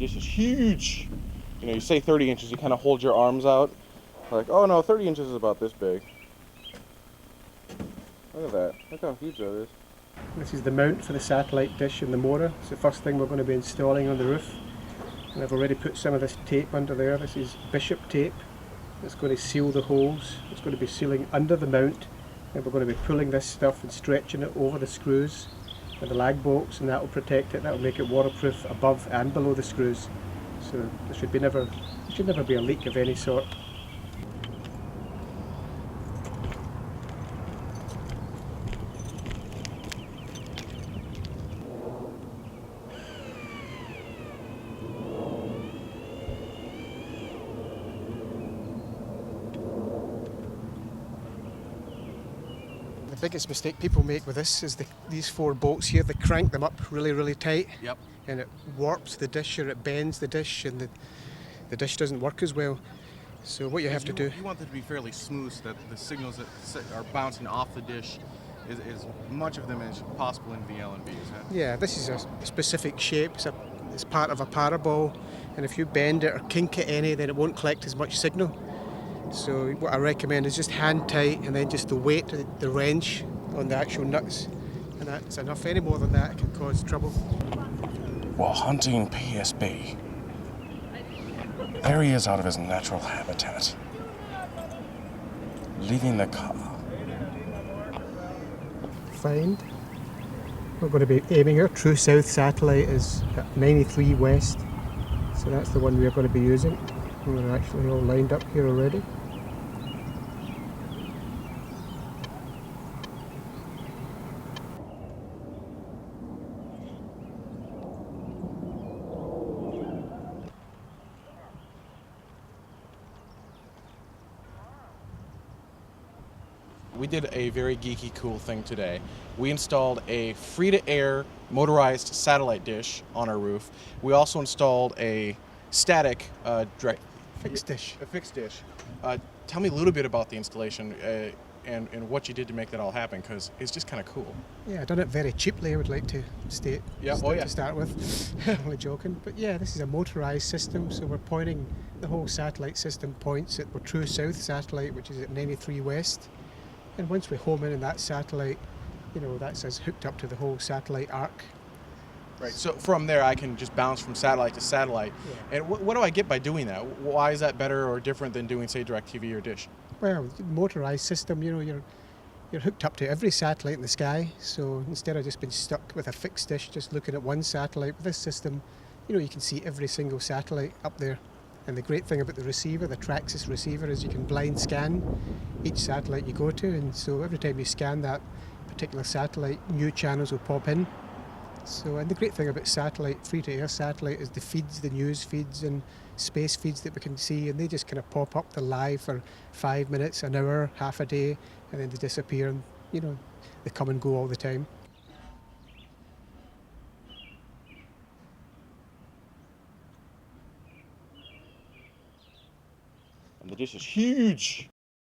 dish is huge. You know, you say 30 inches, you kind of hold your arms out. Like, oh no, 30 inches is about this big. Look at that. Look how huge that is. This is the mount for the satellite dish and the motor. It's the first thing we're going to be installing on the roof. And I've already put some of this tape under there. This is Bishop tape. It's going to seal the holes. It's going to be sealing under the mount. And we're going to be pulling this stuff and stretching it over the screws with the lag bolts, and that will protect it. That will make it waterproof above and below the screws. So there should never be a leak of any sort. The biggest mistake people make with this is these 4 bolts here. They crank them up really tight. Yep. And it warps the dish, or it bends the dish, and the dish doesn't work as well. So what you have to do... You want it to be fairly smooth so that the signals that are bouncing off the dish is much of them as possible in VL and B, isn't it? Yeah, this is a specific shape. It's part of a parabol, and if you bend it or kink it any, then it won't collect as much signal. So what I recommend is just hand tight, and then just the weight, the wrench on the actual nuts, and that's enough. Any more than that, it can cause trouble. While hunting PSB, there he is out of his natural habitat, leaving the car. Find. We're going to be aiming our true south satellite is at 93 west, so that's the one we're going to be using. We're actually all lined up here already. We did a very geeky, cool thing today. We installed a free-to-air motorized satellite dish on our roof. We also installed a static Fixed dish. A fixed dish. Tell me a little bit about the installation and what you did to make that all happen, because it's just kind of cool. Yeah, I done it very cheaply, I would like to state. Yeah. To start with. Only joking. But yeah, this is a motorized system, so we're pointing, the whole satellite system points at our true south satellite, which is at 93 west. And once we home in that satellite, you know, that's us hooked up to the whole satellite arc. Right. So from there, I can just bounce from satellite to satellite. Yeah. And what do I get by doing that? Why is that better or different than doing, say, DirecTV or Dish? Well, the motorized system, you know, you're hooked up to every satellite in the sky. So instead of just being stuck with a fixed dish, just looking at one satellite, with this system, you know, you can see every single satellite up there. And the great thing about the receiver, the Traxis receiver, is you can blind scan each satellite you go to, and so every time you scan that particular satellite, new channels will pop in. So, and the great thing about satellite, free-to-air satellite, is the feeds, the news feeds and space feeds that we can see, and they just kind of pop up, they're live for 5 minutes, an hour, half a day, and then they disappear, and you know, they come and go all the time. And the dish is huge.